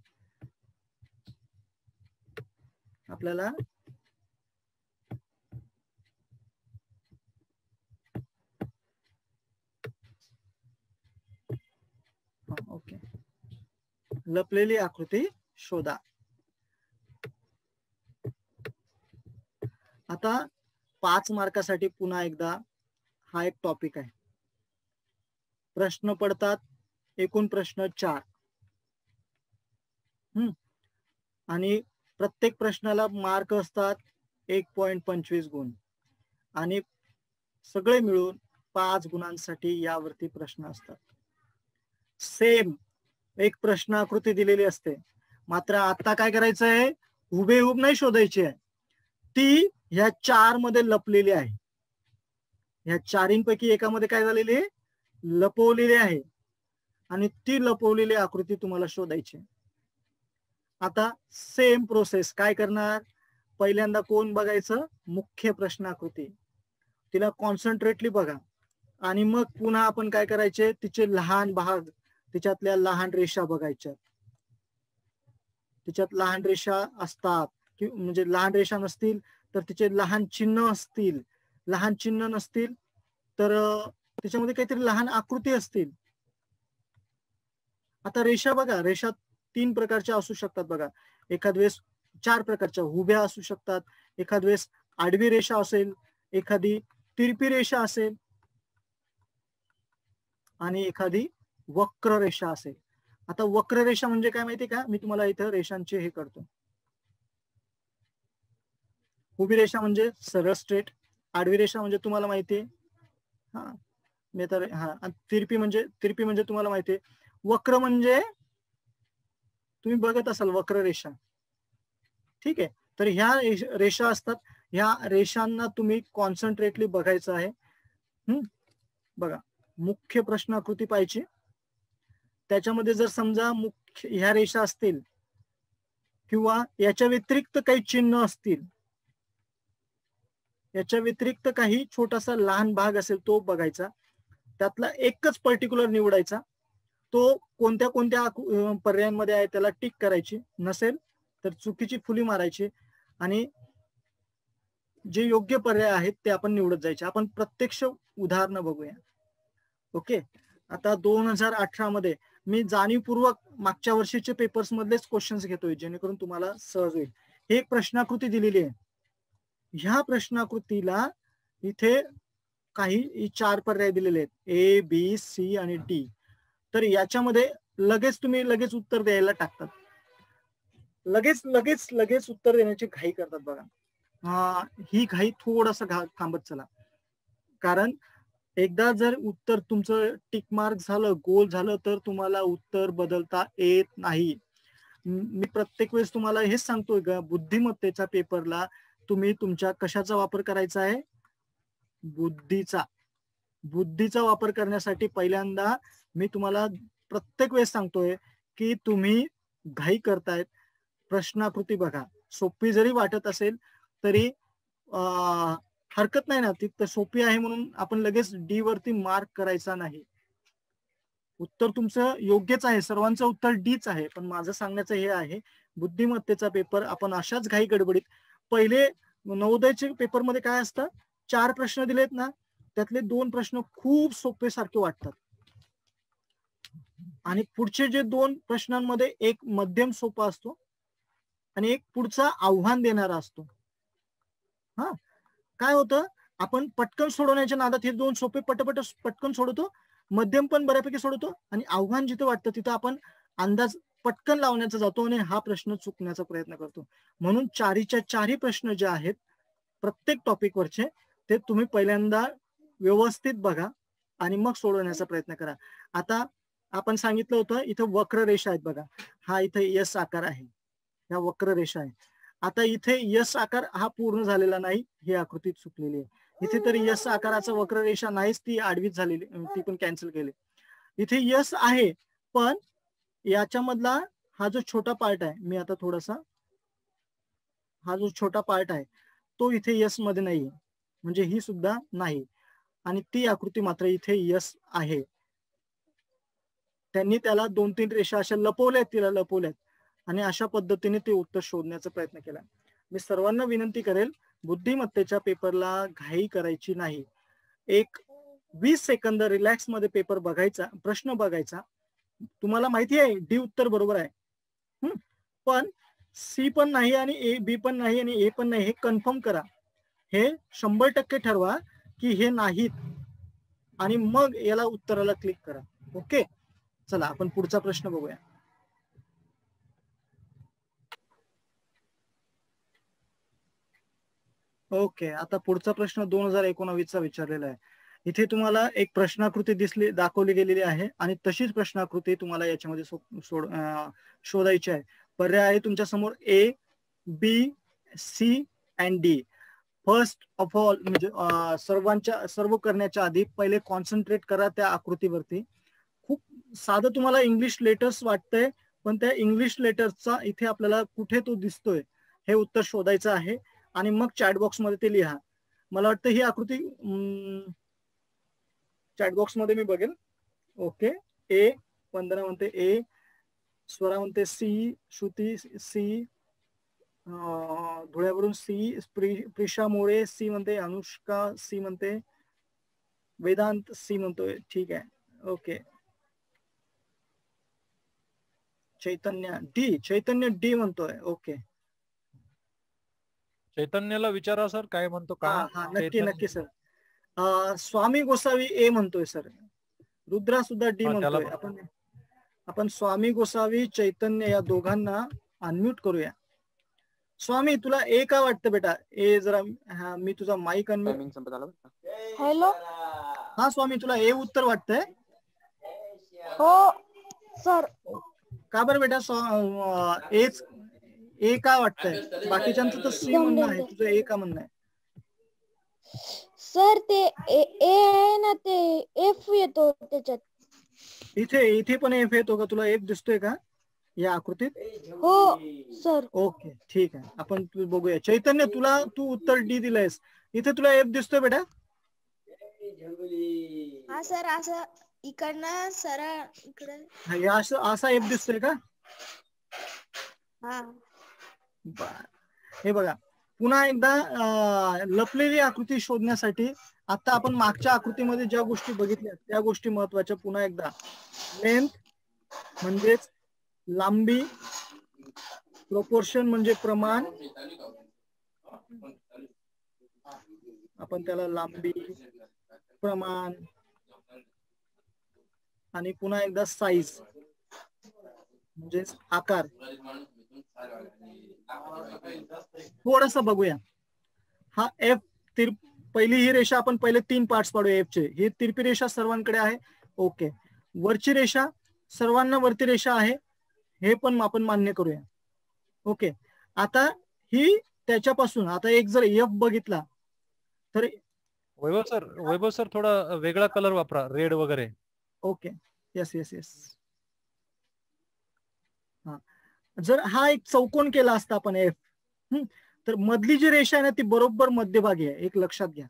आपल्याला ओके, लपलेली आकृती शोधा. आता 5 मार्कासाठी पुन्हा एकदा हा एक टॉपिक आहे. प्रश्न पडतात, एकूण प्रश्न 4, आणि प्रत्येक प्रश्नाला मार्क असतात 1.25 गुण आणि सगळे मिळून 5 गुणांसाठी यावरती प्रश्न असतात. सेम एक प्रश्न आकृती दिलेली असते, मात्र आता काय करायचंय, हुबेहूब नाही शोधायची आहे, ती ह्या 4 मध्ये लपलेली आहे. ह्या 4पैकी एकामध्ये काय झालेली आहे, लपवलेली आहे, आणि ती लपवलेली आकृती तुम्हाला शोधायची. आता सेम प्रोसेस काय करणार, पहिल्यांदा कोण बघायचं, मुख्य प्रश्नाकृती, तिला कॉन्सन्ट्रेटली बघा, आणि मग पुन्हा आपण काय करायचे, तिचे लहान भाग, तिच्यातल्या लहान रेषा बघायच्या. तिच्यात लहान रेषा असतात की म्हणजे लहान रेषा नसतील तर तिचे लहान चिन्ह असतील, लहान चिन्ह नसतील तर त्याच्यामध्ये काहीतरी लहान आकृती असतील. आता रेषा बघा, रेषा 3 प्रकारच्या असू शकतात बघा. एखाद वेळेस 4 प्रकारच्या उभ्या असू शकतात, एखाद वेळेस आडवी रेषा असेल, एखादी तिरपी रेषा असेल, आणि एखादी वक्र रेषा असेल. आता वक्र रेषा म्हणजे काय माहिती का, मी तुम्हाला इथं रेषांचे हे करतो. उभी रेषा म्हणजे सरळ स्ट्रेट, आडवी रेषा म्हणजे तुम्हाला माहिती आहे, हा मी तर तिरपी म्हणजे तुम्हाला माहिती आहे. वक्र म्हणजे तुम्ही बघत असाल वक्र रेषा. ठीक आहे, तर ह्या रेषा असतात, ह्या रेषांना तुम्ही कॉन्सन्ट्रेटली बघायचं आहे. बघा, मुख्य प्रश्नाकृती पाहिजे, त्याच्यामध्ये जर समजा मुख्य ह्या रेषा असतील किंवा याच्या व्यतिरिक्त काही चिन्ह असतील, याच्या व्यतिरिक्त काही छोटासा लहान भाग असेल तो बघायचा, त्यातला एकच पर्टिक्युलर निवडायचा, तो कोणत्या कोणत्या पर्यायांमध्ये आहे त्याला टिक करायची, नसेल तर चुकीची फुली मारायची, आणि जे योग्य पर्याय आहेत ते आपण निवडत जायचे. आपण प्रत्यक्ष उदाहरणं बघूया. ओके, आता 2018 मध्ये मी जाणीवपूर्वक मागच्या वर्षीचे पेपर्स मधलेच क्वेश्चन्स घेतोय जेणेकरून तुम्हाला सहज होईल. हे एक प्रश्नाकृती दिलेली आहे, ह्या प्रश्नाकृतीला इथे काही 4 पर्याय दिलेले आहेत, ए बी सी आणि डी. तर याच्यामध्ये लगेच उत्तर द्यायला टाकतात, लगेच उत्तर देण्याची घाई करतात बघा. ही घाई थोडस थांबत चला, कारण एकदा जर उत्तर तुमचं टिक मार्क झालं, गोल झालं, तर तुम्हाला उत्तर बदलता येत नाही. मी प्रत्येक वेळेस तुम्हाला हेच सांगतोय का, बुद्धिमत्तेच्या पेपरला तुम्ही तुमच्या कशाचा वापर करायचा आहे, बुद्धीचा वापर करण्यासाठी पहिल्यांदा मी तुम्हाला प्रत्येक वेळेस सांगतोय की तुम्ही घाई करतायत, प्रश्नाकृती बघा. सोपी जरी वाटत असेल तरी हरकत नाही ना, ती तर सोपी आहे म्हणून आपण लगेच डी वरती मार्क करायचा नाही. उत्तर तुमचं योग्यच आहे, सर्वांचं उत्तर डीच आहे, पण माझं सांगण्याचं हे आहे, बुद्धिमत्तेचा पेपर आपण अशाच घाई गडबडीत, पहिले नवोदयचे पेपरमध्ये काय असतं, 4 प्रश्न दिलेत ना, त्यातले 2 प्रश्न खूप सोपे सारखे वाटतात, आणि पुढचे जे 2 प्रश्नांमध्ये एक मध्यम सोपा असतो आणि एक पुढचा आव्हान देणारा असतो. हा, काय होतं, आपण पटकन सोडवण्याच्या नादात हे दोन सोपे पटपट पटकन सोडवतो, मध्यम पण बऱ्यापैकी सोडवतो, आणि आव्हान जिथं वाटतं तिथं आपण अंदाज पटकन लावण्याचा जातो आणि हा प्रश्न चुकण्याचा प्रयत्न करतो. म्हणून चारीच्या चारही प्रश्न जे आहेत प्रत्येक टॉपिकवरचे ते तुम्ही पहिल्यांदा व्यवस्थित बघा आणि मग सोडवण्याचा प्रयत्न करा. आता आपण सांगितलं होतं इथं वक्ररेषा आहेत बघा, हा इथे यस आकार आहे, ह्या वक्ररेषा आहे. आता इथे यस आकार हा पूर्ण झालेला नाही, ही आकृती चुकलेली आहे. इथे तरी यस आकाराचा वक्ररेषा नाहीच, ती आडवीच झालेली, ती पण कॅन्सल केली. इथे यस आहे, पण याच्यामधला हा जो छोटा पार्ट आहे, मी आता थोडासा, हा जो छोटा पार्ट आहे तो इथे यस मध्ये नाहीये, म्हणजे ही सुद्धा नाही, आणि ती आकृती मात्र इथे यस आहे. त्यांनी त्याला 2-3 रेषा अशा लपवल्यात, तिला लपवल्यात, आणि अशा पद्धतीने ते उत्तर शोधण्याचा प्रयत्न केला. मी सर्वांना विनंती करेल, बुद्धिमत्तेच्या पेपरला घाई करायची नाही. एक 20 सेकंद रिलॅक्स मध्ये पेपर बघायचा, प्रश्न बघायचा. तुम्हाला माहिती आहे डी उत्तर बरोबर आहे, पण सी पण नाही आणि ए, बी पण नाही आणि ए पण नाही, हे कन्फर्म करा. हे 100% ठरवा की हे नाहीत, आणि मग याला उत्तराला क्लिक करा. ओके, चला आपण पुढचा प्रश्न बघूया. ओके, आता पुढचा प्रश्न 2019 चा विचारलेला आहे. इथे तुम्हाला एक प्रश्नाकृती दाखवली गेलेली आहे, आणि तशीच प्रश्नाकृती तुम्हाला याच्यामध्ये शोधायची आहे. पर्याय आहे तुमच्या समोर A, B, C and D. First of all, म्हणजे सर्व करण्याच्या आधी पहिले कॉन्सन्ट्रेट करा त्या आकृतीवरती. खूप साधं तुम्हाला इंग्लिश लेटर्स वाटतंय, पण त्या इंग्लिश लेटर्सचा इथे आपल्याला कुठे तो दिसतोय हे उत्तर शोधायचं आहे, आणि मग चॅटबॉक्स मध्ये ते लिहा. मला वाटतं ही आकृती चॅटबॉक्स मध्ये मी बघेल. ओके, ए, वंदना म्हणते ए, स्वरा म्हणते सी, श्रुती सी, धुळ्यावरून सी, प्रिशा मोरे सी म्हणते, अनुष्का सी म्हणते, वेदांत सी म्हणतोय. ठीक आहे, ओके. चैतन्य डी म्हणतोय. ओके, चैतन्याला विचारा सर काय म्हणतो. हा का हा, नक्की सर. स्वामी गोसावी ए म्हणतोय सर. रुद्रा सुद्धा डी म्हणतोय. आपण स्वामी गोसावी, चैतन्य या दोघांना अनम्यूट करूया. स्वामी, तुला ए का वाटतं बेटा? ए जरा, हा, मी तुझा माईक अनम्यूट. हॅलो. हा स्वामी, तुला ए उत्तर वाटतंय? हो सर. का बरं बेटा? एच ए का वाटतंय? बाकीच्यांचं तर सी म्हणणं आहे, तुझं ए का म्हणणं आहे? सर ते ए आहे ना, ते एफ येतो त्याच्यात. इथे पण एफ येतो का? तुला एफ दिसतोय का या आकृतीत? हो सर. ओके, ठीक आहे, आपण बघूया. चैतन्य, तू उत्तर डी दिलंयस, इथे तुला एफ दिसतोय बेटा? हा सर, असं इकडनं सरळ इकडे असा एफ दिसतोय का? हा. हे बघा, पुन्हा एकदा लपलेली आकृती शोधण्यासाठी आता आपण मागच्या आकृतीमध्ये ज्या गोष्टी बघितल्या त्या गोष्टी महत्वाच्या. पुन्हा एकदा, लेंथ म्हणजेच लांबी, प्रोपोर्शन म्हणजे प्रमाण, आपण त्याला लांबी, प्रमाण, आणि पुन्हा एकदा साईज म्हणजेच आकार. थोडस बघूया. हा एफ, पहिली ही रेषा आपण पहिले 3 पार्ट्स पाडूया एफ चे. ही तिरपी रेषा सर्वांकडे आहे. ओके, वरची रेषा सर्वांना वरती रेषा आहे, हे पण आपण मान्य करूया. ओके, आता ही त्याच्यापासून, आता एक जर एफ बघितला तर वैभव सर थोडा वेगळा कलर वापरा, रेड वगैरे. Okay, yes. हा, जर हा एक चौकोन केला असता आपण एफ, तर मधली जी रेषा आहे ना ती बरोबर मध्यभागी आहे. एक लक्षात घ्या,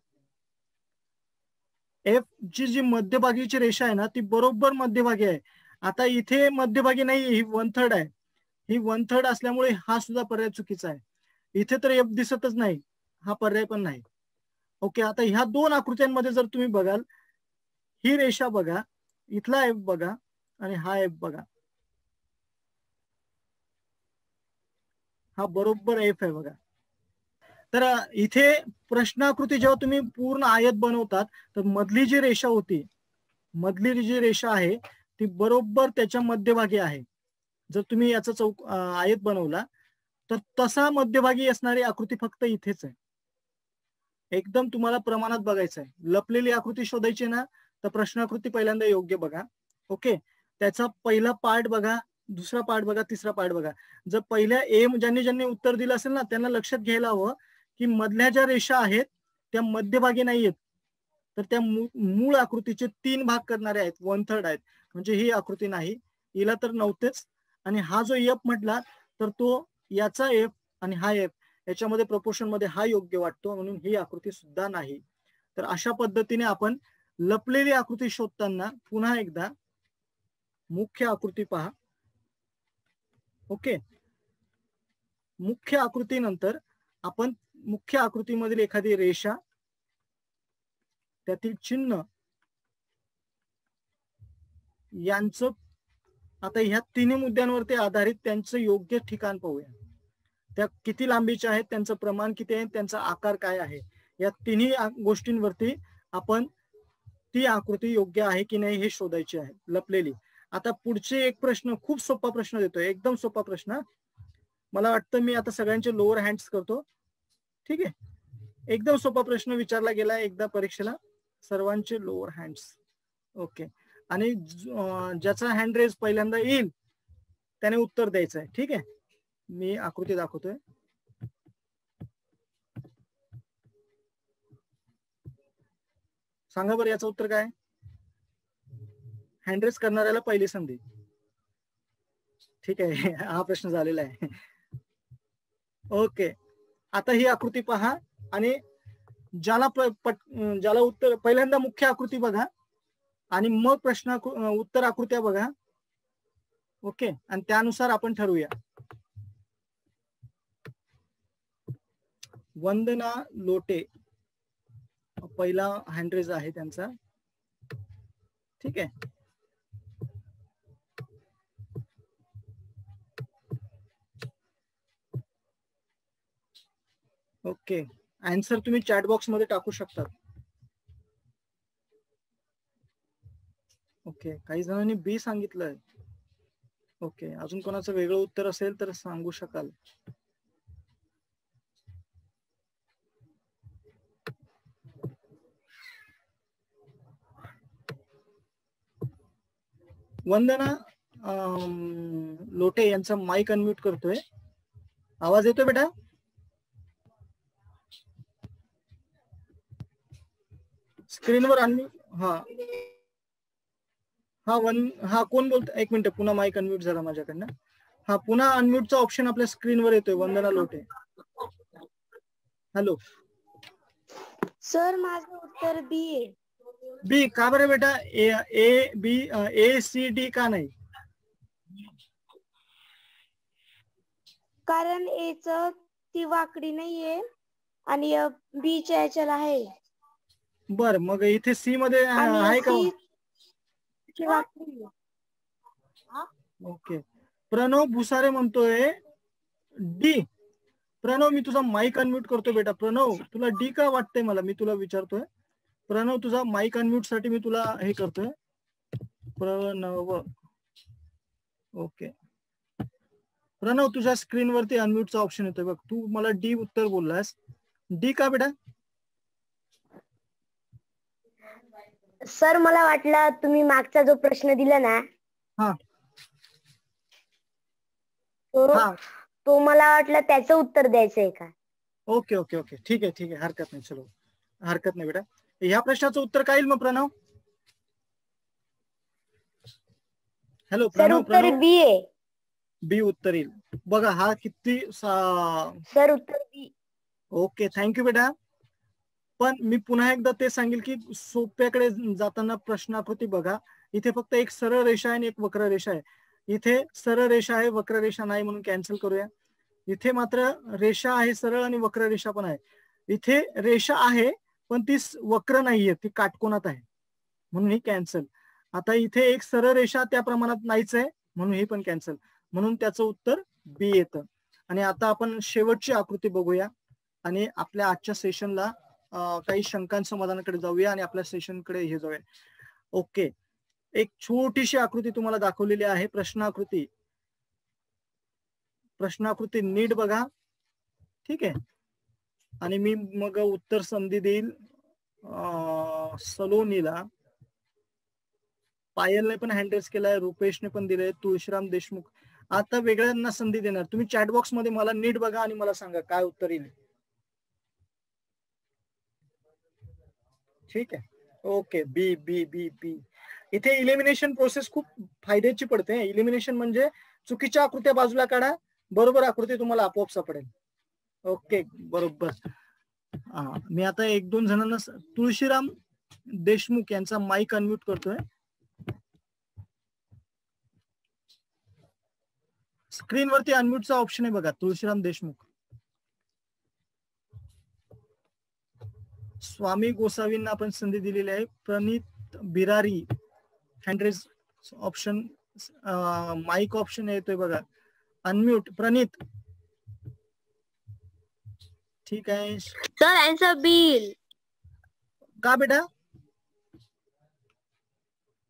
एफ ची जी मध्यभागीची रेषा आहे ना ती बरोबर मध्यभागी आहे. आता इथे मध्यभागी नाही, ही 1/3 आहे. ही 1/3 असल्यामुळे हा सुद्धा पर्याय चुकीचा आहे. इथे तर एफ दिसतच नाही, हा पर्याय पण नाही. ओके, आता ह्या 2 आकृत्यांमध्ये जर तुम्ही बघाल, ही रेषा बघा, इथला एफ बघा, आणि हा एफ बघा, हा बरोबर एफ आहे बघा. तर इथे प्रश्नाकृती जेव्हा तुम्ही पूर्ण आयत बनवतात तर मधली जी रेषा होती, मधली जी रेषा आहे ती बरोबर त्याच्या मध्यभागी आहे. जर तुम्ही याचा आयत बनवला तर तसा मध्यभागी असणारी आकृती फक्त इथेच आहे. एकदम तुम्हाला प्रमाणात बघायचं आहे. लपलेली आकृती शोधायची ना तर प्रश्नाकृती पहिल्यांदा योग्य बघा. ओके, त्याचा पहिला पार्ट बघा, दुसरा पार्ट बघा, तिसरा पार्ट बघा. जर पहिल्या ए ज्यांनी उत्तर दिलं असेल ना त्यांना लक्षात घ्यायला हवं की मधल्या ज्या रेषा आहेत त्या मध्यभागी नाही आहेत, तर त्या मूळ आकृतीचे 3 भाग करणारे आहेत, 1/3 आहेत. म्हणजे ही आकृती नाही, हिला तर नव्हतेच. आणि हा जो एफ म्हटला तर तो याचा एफ आणि हा एफ याच्यामध्ये प्रपोर्शन मध्ये हा योग्य वाटतो, म्हणून ही आकृती सुद्धा नाही. तर अशा पद्धतीने आपण लपलेली आकृती शोधताना पुन्हा एकदा मुख्य आकृती पहा. ओके, मुख्य आकृतीनंतर आपण मुख्य आकृतीमधील एखादी रेषा, त्यातील चिन्ह यांचं आता ह्या तिन्ही मुद्द्यांवरती आधारित त्यांचं योग्य ठिकाण पाहूया. त्या किती लांबीच्या आहेत, त्यांचं प्रमाण किती आहे, त्यांचा आकार काय आहे, या तिन्ही गोष्टींवरती आपण ती आकृती योग्य आहे की नाही हे शोधायची आहे, लपलेली. आता पुढचे एक प्रश्न, खूप सोपा प्रश्न देतोय, एकदम सोपा प्रश्न. मला वाटतं मी आता सगळ्यांचे लोअर हँड्स करतो. ठीक आहे, एकदम सोपा प्रश्न विचारला गेला एकदा परीक्षेला, सर्वांचे लोअर हँड्स. ओके, आणि ज्याचा हँड रेज पहिल्यांदा येईल त्याने उत्तर द्यायचं आहे. ठीक आहे, मी आकृती दाखवतोय. सांगा बरं याचं उत्तर काय? हँड रेज करणाऱ्याला पहिली संधी. ठीक आहे, हा प्रश्न झालेला आहे. ओके, आता ही आकृती पहा आणि ज्याला उत्तर, पहिल्यांदा मुख्य आकृती बघा आणि मग उत्तर आकृत्या बघा. ओके, आणि त्यानुसार आपण ठरवूया. वंदना लोटे पहिला हँडरेज आहे त्यांचा. ठीक आहे, ओके, आन्सर तुम्ही चॅट बॉक्स मध्ये टाकू शकता. ओके, काही जणांनी बी सांगितलंय. ओके, अजून कोणाचं वेगळं उत्तर असेल तर सांगू शकाल. वंदना लोटे यांचा माईक अनम्यूट करतोय. आवाज येतोय बेटा? स्क्रीनवर अनम्यूट. हा हा हा कोण बोलतो? एक मिनिट, पुन्हा माईक अनम्यूट झाला माझ्याकडनं. हा, पुन्हा अनम्यूटचा ऑप्शन आपल्या स्क्रीनवर येतोय. वंदना लोटे, हॅलो सर. माझं उत्तर बी आहे. बी का बरं बेटा? A B A C D का नाही? कारण एच ती वाकडी नाहीये आणि बी च्या याच्याला आहे. बर, मग इथे सी मध्ये आहे का? ओके, प्रणव भुसारे म्हणतोय डी. प्रणव, मी तुझा माईक अनम्यूट करतोय बेटा. प्रणव, तुला डी का वाटतंय? मला, मी तुला विचारतोय. प्रणव, तुझा माईक अनम्यूट साठी मी तुला हे करतोय. प्रणव, ओके. प्रणव, तुझ्या स्क्रीनवरती अनम्यूटचा ऑप्शन येतोय बघ. तू मला डी उत्तर बोललास. डी का बेटा? सर, मला वाटलं तुम्ही मागचा जो प्रश्न दिला ना, हा, तो मला वाटलं त्याचं उत्तर द्यायचंय का? ओके ओके ओके, ठीक आहे ठीक आहे, हरकत नाही. चलो, हरकत नाही बेटा. ह्या प्रश्नाचं उत्तर काय येईल मग प्रणव? हॅलो प्रणव. उत्तर बी आहे. बी उत्तर येईल बघा. हा किती सर, उत्तर बी. ओके, थँक्यू बेटा. पण मी पुन्हा एकदा ते सांगेल की सोप्याकडे जाताना प्रश्नाकृती बघा. इथे फक्त एक सरळ रेषा आहे आणि एक वक्र रेषा आहे. इथे सरळ रेषा आहे, वक्र रेषा नाही, म्हणून कॅन्सल करूया. इथे मात्र रेषा आहे सरळ आणि वक्र रेषा पण आहे. इथे रेषा आहे पण ती वक्र नाहीये, ती काटकोनात आहे, म्हणून ही कॅन्सल. आता इथे एक सरळ रेषा त्या प्रमाणात नाहीच आहे, म्हणून ही पण कॅन्सल. म्हणून त्याचं उत्तर बी येतं. आणि आता आपण शेवटची आकृती बघूया. आणि आपल्या आजच्या सेशनला काही शंकांचं समाधानाकडे जाऊया आणि आपल्या सेशनकडे हे जाऊया. ओके, एक छोटीशी आकृती तुम्हाला दाखवलेली आहे, प्रश्नाकृती. प्रश्नाकृती नीट बघा, ठीक आहे. आणि मी मग उत्तर संधी देईल सलोनीला. पायलने पण हँड रेस केलाय, रुपेशने पण दिले, तुळशीराम देशमुख. आता वेगळ्यांना संधी देणार. तुम्ही चॅट बॉक्स मध्ये मला नीट बघा आणि मला सांगा काय उत्तर येईल. ठीक आहे, ओके. बी बी बी बी. इथे इलिमिनेशन प्रोसेस खूप फायद्याची पडते. इलिमिनेशन म्हणजे चुकीच्या आकृत्या बाजूला काढा, बरोबर आकृती तुम्हाला आपोआप सापडेल. ओके, बरोबर. मी आता 1-2 जणांना, तुळशीराम देशमुख यांचा माईक अनम्यूट करतोय. स्क्रीनवरती अनम्यूटचा ऑप्शन आहे बघा, तुळशीराम देशमुख. स्वामी गोसावींना आपण संधी दिलेली आहे. प्रणित बिरारी हँडरेस ऑप्शन, माईक ऑप्शन येतोय बघा, अनम्यूट. प्रणित, ठीक आहे. सर आन्सर बी. का बेटा?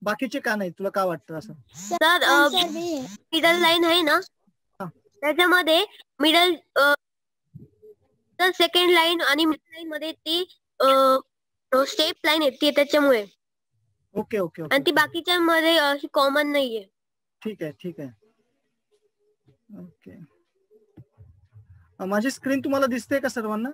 बाकीचे का नाही, तुला का वाटतं असं? सर मिडल लाईन आहे ना, त्याच्यामध्ये मिडल सेकंड लाईन आणि मिडल लाईन मध्ये ती स्टेप लाईन येते त्याच्यामुळे. ओके ओके आणि ओके, ती बाकीच्या मध्ये अशी कॉमन नाहीये. ठीक आहे ठीक आहे. ओके, माझी स्क्रीन तुम्हाला दिसते का सर्वांना?